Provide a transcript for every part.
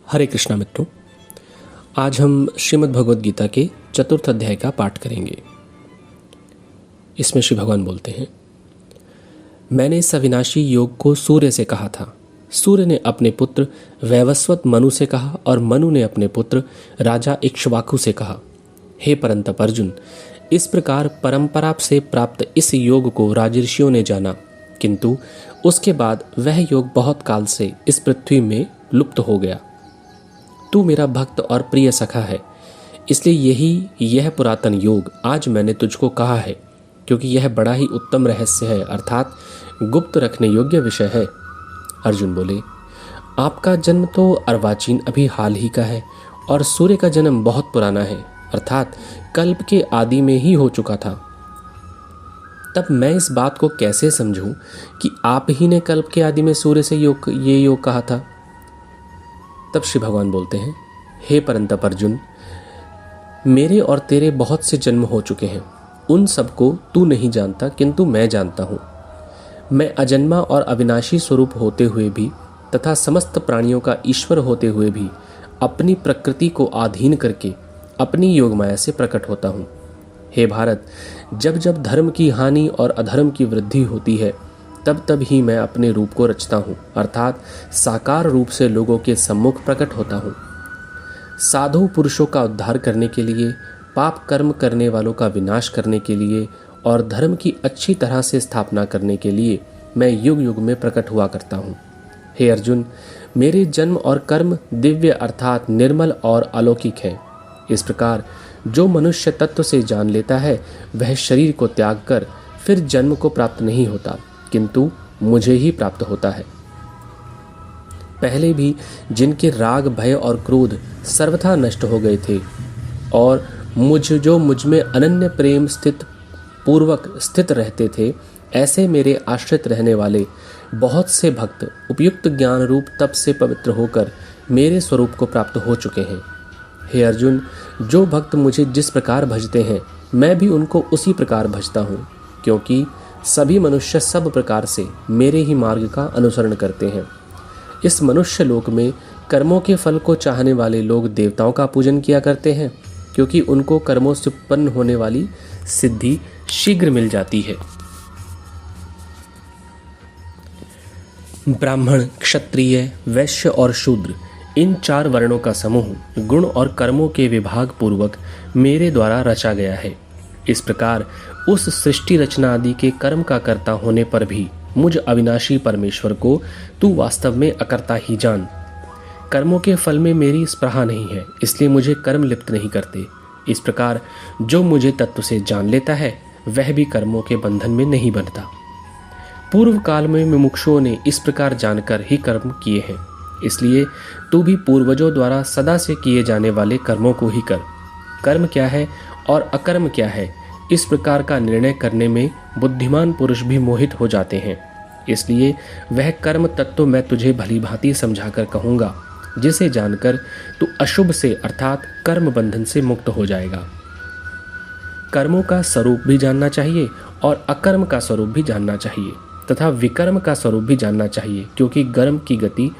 हरे कृष्णा मित्रों, आज हम श्रीमद् भगवद गीता के चतुर्थ अध्याय का पाठ करेंगे। इसमें श्री भगवान बोलते हैं, मैंने इस अविनाशी योग को सूर्य से कहा था। सूर्य ने अपने पुत्र वैवस्वत मनु से कहा और मनु ने अपने पुत्र राजा इक्ष्वाकु से कहा। हे परंतप अर्जुन, इस प्रकार परंपरा से प्राप्त इस योग को राजर्षियों ने जाना, किंतु उसके बाद वह योग बहुत काल से इस पृथ्वी में लुप्त हो गया। तू मेरा भक्त और प्रिय सखा है, इसलिए यह पुरातन योग आज मैंने तुझको कहा है, क्योंकि यह बड़ा ही उत्तम रहस्य है, अर्थात गुप्त रखने योग्य विषय है। अर्जुन बोले, आपका जन्म तो अर्वाचीन अभी हाल ही का है और सूर्य का जन्म बहुत पुराना है, अर्थात कल्प के आदि में ही हो चुका था। तब मैं इस बात को कैसे समझूं कि आप ही ने कल्प के आदि में सूर्य से ये योग कहा था। तब श्री भगवान बोलते हैं, हे परंतप अर्जुन, मेरे और तेरे बहुत से जन्म हो चुके हैं, उन सबको तू नहीं जानता, किंतु मैं जानता हूँ। मैं अजन्मा और अविनाशी स्वरूप होते हुए भी तथा समस्त प्राणियों का ईश्वर होते हुए भी अपनी प्रकृति को अधीन करके अपनी योग माया से प्रकट होता हूँ। हे भारत, जब जब धर्म की हानि और अधर्म की वृद्धि होती है, तब तब ही मैं अपने रूप को रचता हूँ, अर्थात साकार रूप से लोगों के सम्मुख प्रकट होता हूँ। साधु पुरुषों का उद्धार करने के लिए, पाप कर्म करने वालों का विनाश करने के लिए और धर्म की अच्छी तरह से स्थापना करने के लिए मैं युग युग में प्रकट हुआ करता हूँ। हे अर्जुन, मेरे जन्म और कर्म दिव्य अर्थात निर्मल और अलौकिक है। इस प्रकार जो मनुष्य तत्व से जान लेता है, वह शरीर को त्याग कर फिर जन्म को प्राप्त नहीं होता, किंतु मुझे ही प्राप्त होता है। पहले भी जिनके राग, भय और क्रोध सर्वथा नष्ट हो गए थे और मुझ में अनन्य प्रेम पूर्वक स्थित रहते थे, ऐसे मेरे आश्रित रहने वाले बहुत से भक्त उपयुक्त ज्ञान रूप तप से पवित्र होकर मेरे स्वरूप को प्राप्त हो चुके हैं। हे अर्जुन, जो भक्त मुझे जिस प्रकार भजते हैं, मैं भी उनको उसी प्रकार भजता हूँ, क्योंकि सभी मनुष्य सब प्रकार से मेरे ही मार्ग का अनुसरण करते हैं। इस मनुष्य लोक में कर्मों के फल को चाहने वाले लोग देवताओं का पूजन किया करते हैं, क्योंकि उनको कर्मों से उत्पन्न होने वाली सिद्धि शीघ्र मिल जाती है। ब्राह्मण, क्षत्रिय, वैश्य और शूद्र, इन चार वर्णों का समूह गुण और कर्मों के विभाग पूर्वक मेरे द्वारा रचा गया है। इस प्रकार उस सृष्टि रचना आदि के कर्म का कर्ता होने पर भी मुझ अविनाशी परमेश्वर को तू वास्तव में अकर्ता ही जान। कर्मों के फल में मेरी स्पृहा नहीं है, इसलिए मुझे कर्म लिप्त नहीं करते। इस प्रकार जो मुझे तत्व से जान लेता है, वह भी कर्मों के बंधन में नहीं बंधता। पूर्व काल में मुमुक्षुओं ने इस प्रकार जानकर ही कर्म किए हैं, इसलिए तू भी पूर्वजों द्वारा सदा से किए जाने वाले कर्मों को ही कर। कर्म क्या है और अकर्म क्या है, इस प्रकार का निर्णय करने में बुद्धिमान पुरुष भी मोहित हो जाते हैं। इसलिए वह कर्म तत्व मैं तुझे भली भांति समझाकर कहूँगा, जिसे जानकर तू अशुभ से अर्थात कर्म बंधन से मुक्त हो जाएगा। कर्मों का स्वरूप भी जानना चाहिए और अकर्म का स्वरूप भी जानना चाहिए तथा विकर्म का स्वरूप भी जानना चाहिए, क्योंकि कर्म की गति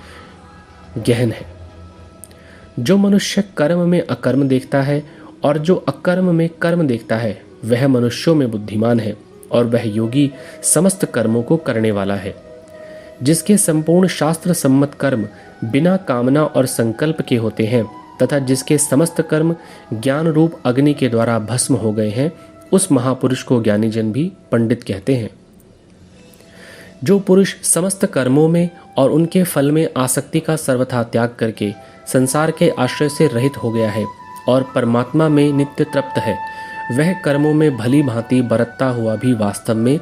गहन है। जो मनुष्य कर्म में अकर्म देखता है और जो अकर्म में कर्म देखता है, वह मनुष्यों में बुद्धिमान है और वह योगी समस्त कर्मों को करने वाला है। जिसके संपूर्ण शास्त्र सम्मत कर्म बिना कामना और संकल्प के होते हैं तथा जिसके समस्त कर्म ज्ञान रूप अग्नि के द्वारा भस्म हो गए हैं, उस महापुरुष को ज्ञानी जन भी पंडित कहते हैं। जो पुरुष समस्त कर्मों में और उनके फल में आसक्ति का सर्वथा त्याग करके संसार के आश्रय से रहित हो गया है और परमात्मा में नित्य तृप्त है, वह कर्मों में भली भांति बरतता हुआ भी वास्तव में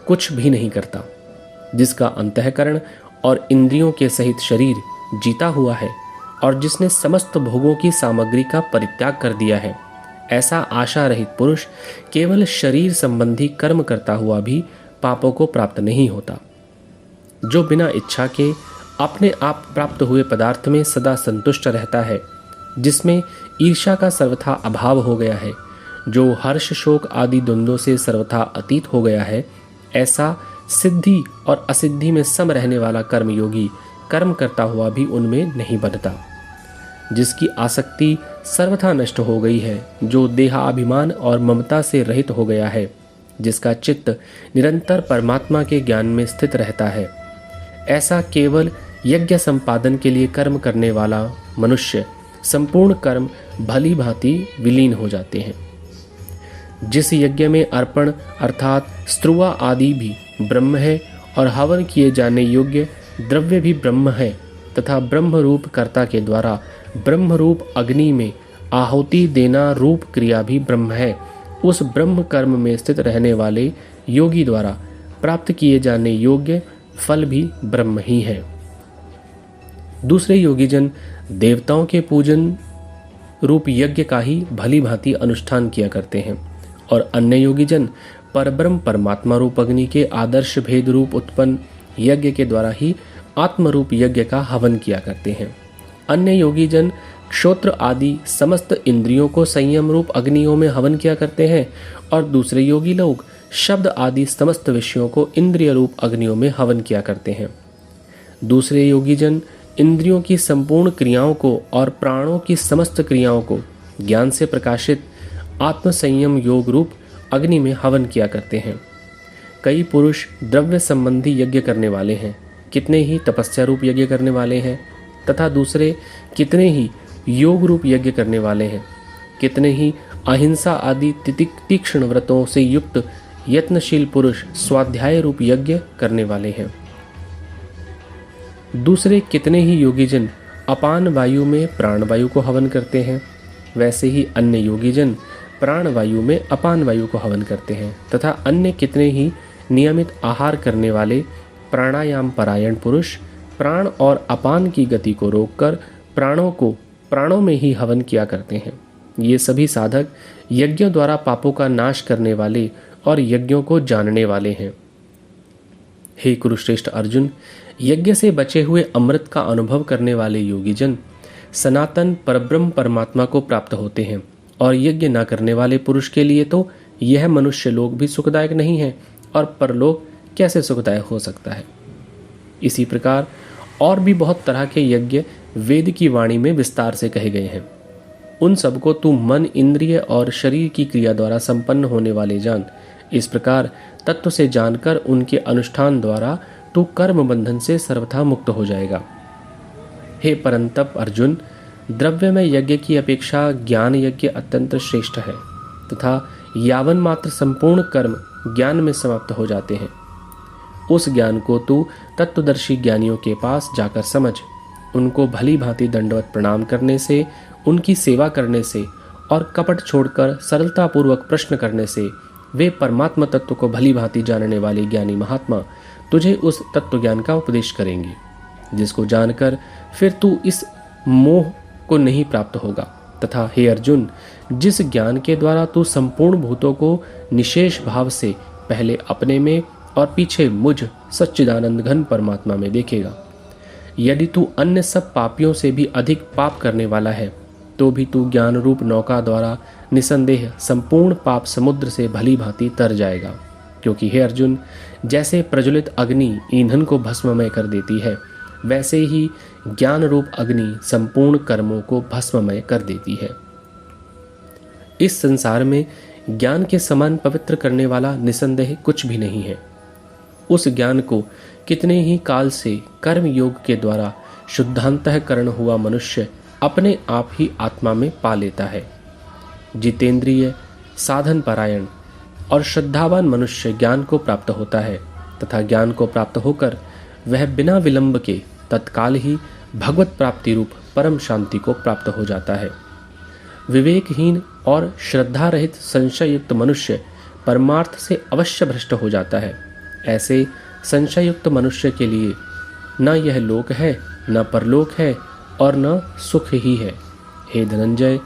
कुछ भी नहीं करता। जिसका अंतःकरण और इंद्रियों के सहित शरीर जीता हुआ है और जिसने समस्त भोगों की सामग्री का परित्याग कर दिया है, ऐसा आशा रहित पुरुष केवल शरीर संबंधी कर्म करता हुआ भी पापों को प्राप्त नहीं होता। जो बिना इच्छा के अपने आप प्राप्त हुए पदार्थ में सदा संतुष्ट रहता है, जिसमें ईर्ष्या का सर्वथा अभाव हो गया है, जो हर्ष शोक आदि द्वंद्वों से सर्वथा अतीत हो गया है, ऐसा सिद्धि और असिद्धि में सम रहने वाला कर्मयोगी कर्म करता हुआ भी उनमें नहीं बंधता। जिसकी आसक्ति सर्वथा नष्ट हो गई है, जो देहाभिमान और ममता से रहित हो गया है, जिसका चित्त निरंतर परमात्मा के ज्ञान में स्थित रहता है, ऐसा केवल यज्ञ संपादन के लिए कर्म करने वाला मनुष्य संपूर्ण कर्म भली भांति विलीन हो जाते हैं। जिस यज्ञ में अर्पण अर्थात स्त्रुवा आदि भी ब्रह्म है और हवन किए जाने योग्य द्रव्य भी ब्रह्म है तथा ब्रह्म रूप कर्ता के द्वारा ब्रह्म रूप अग्नि में आहुति देना रूप क्रिया भी ब्रह्म है, उस ब्रह्म कर्म में स्थित रहने वाले योगी द्वारा प्राप्त किए जाने योग्य फल भी ब्रह्म ही है। दूसरे योगीजन देवताओं के पूजन रूप यज्ञ का ही भली भांति अनुष्ठान किया करते हैं और अन्य योगीजन परब्रह्म परमात्मा रूप अग्नि के आदर्श भेद रूप उत्पन्न यज्ञ के द्वारा ही आत्म रूप यज्ञ का हवन किया करते हैं। अन्य योगीजन श्रोत्र आदि समस्त इंद्रियों को संयम रूप अग्नियों में हवन किया करते हैं और दूसरे योगी लोग शब्द आदि समस्त विषयों को इंद्रिय रूप अग्नियों में हवन किया करते हैं। दूसरे योगीजन इंद्रियों की संपूर्ण क्रियाओं को और प्राणों की समस्त क्रियाओं को ज्ञान से प्रकाशित आत्म संयम योग रूप अग्नि में हवन किया करते हैं। कई पुरुष द्रव्य संबंधी यज्ञ करने वाले हैं, कितने ही तपस्या रूप यज्ञ करने वाले हैं तथा दूसरे कितने ही योग रूप यज्ञ करने वाले हैं, कितने ही अहिंसा आदि तीक्ष्ण व्रतों से युक्त यत्नशील पुरुष स्वाध्याय रूप यज्ञ करने वाले हैं। दूसरे कितने ही योगीजन अपान वायु में प्राण वायु को हवन करते हैं, वैसे ही अन्य योगीजन प्राण वायु में अपान वायु को हवन करते हैं तथा अन्य कितने ही नियमित आहार करने वाले प्राणायाम परायण पुरुष प्राण और अपान की गति को रोककर प्राणों को प्राणों में ही हवन किया करते हैं। ये सभी साधक यज्ञों द्वारा पापों का नाश करने वाले और यज्ञों को जानने वाले हैं। हे कुरुश्रेष्ठ अर्जुन, यज्ञ से बचे हुए अमृत का अनुभव करने वाले योगीजन सनातन परब्रह्म परमात्मा को प्राप्त होते हैं और यज्ञ न करने वाले पुरुष के लिए तो यह मनुष्य लोक भी सुखदायक नहीं है और परलोक कैसे सुखदायक हो सकता है। इसी प्रकार और भी बहुत तरह के यज्ञ वेद की वाणी में विस्तार से कहे गए हैं। उन सबको तू मन इंद्रिय और शरीर की क्रिया द्वारा संपन्न होने वाले जान। इस प्रकार तत्व से जानकर उनके अनुष्ठान द्वारा तू कर्म बंधन से सर्वथा मुक्त हो जाएगा। हे परंतप अर्जुन, द्रव्य में यज्ञ की अपेक्षा ज्ञान यज्ञ अत्यंत श्रेष्ठ है तथा यावन मात्र संपूर्ण कर्म ज्ञान में समाप्त हो जाते हैं। उस ज्ञान को तू तत्वदर्शी ज्ञानियों के पास जाकर समझ। उनको भली भांति दंडवत प्रणाम करने से, उनकी सेवा करने से और कपट छोड़कर सरलता पूर्वक प्रश्न करने से वे परमात्मा तत्व को भली भांति जानने वाले ज्ञानी महात्मा तुझे उस तत्व ज्ञान का उपदेश करेंगे, जिसको जानकर फिर तू इस मोह को नहीं प्राप्त होगा। तथा हे अर्जुन, जिस ज्ञान के द्वारा तू संपूर्ण भूतों को निशेष भाव से पहले अपने में और पीछे मुझ सच्चिदानंद घन परमात्मा में देखेगा, यदि तू अन्य सब पापियों से भी अधिक पाप करने वाला है तो भी तू ज्ञान रूप नौका द्वारा निसंदेह संपूर्ण पाप समुद्र से भली भांति तर जाएगा। क्योंकि हे अर्जुन, जैसे प्रज्वलित अग्नि ईंधन को भस्ममय कर देती है, वैसे ही ज्ञान रूप अग्नि संपूर्ण कर्मों को भस्ममय कर देती है। इस संसार में ज्ञान के समान पवित्र करने वाला निसंदेह कुछ भी नहीं है। उस ज्ञान को कितने ही काल से कर्म योग के द्वारा शुद्धांतःकरण हुआ मनुष्य अपने आप ही आत्मा में पा लेता है। जितेंद्रिय, साधन परायण और श्रद्धावान मनुष्य ज्ञान को प्राप्त होता है तथा ज्ञान को प्राप्त होकर वह बिना विलंब के तत्काल ही भगवत प्राप्ति रूप परम शांति को प्राप्त हो जाता है। विवेकहीन और श्रद्धा रहित संशय युक्त मनुष्य परमार्थ से अवश्य भ्रष्ट हो जाता है। ऐसे संशय युक्त मनुष्य के लिए न यह लोक है, न परलोक है और न सुख ही है। हे धनंजय,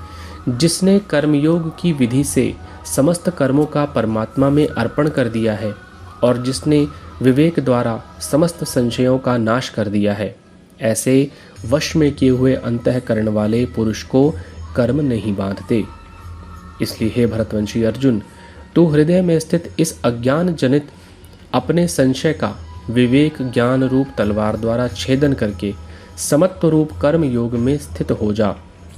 जिसने कर्मयोग की विधि से समस्त कर्मों का परमात्मा में अर्पण कर दिया है और जिसने विवेक द्वारा समस्त संशयों का नाश कर दिया है, ऐसे वश में किए हुए अंतःकरण वाले पुरुष को कर्म नहीं बांधते। इसलिए हे भरतवंशी अर्जुन, तू हृदय में स्थित इस अज्ञान जनित अपने संशय का विवेक ज्ञान रूप तलवार द्वारा छेदन करके समत्व रूप कर्म योग में स्थित हो जा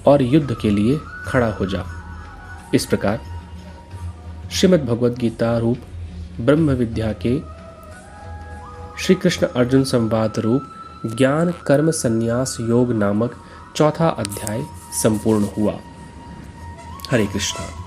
और युद्ध के लिए खड़ा हो जा। इस प्रकार श्रीमद् भगवद गीता रूप ब्रह्म विद्या के श्री कृष्ण अर्जुन संवाद रूप ज्ञान कर्म संन्यास योग नामक चौथा अध्याय संपूर्ण हुआ। हरे कृष्णा।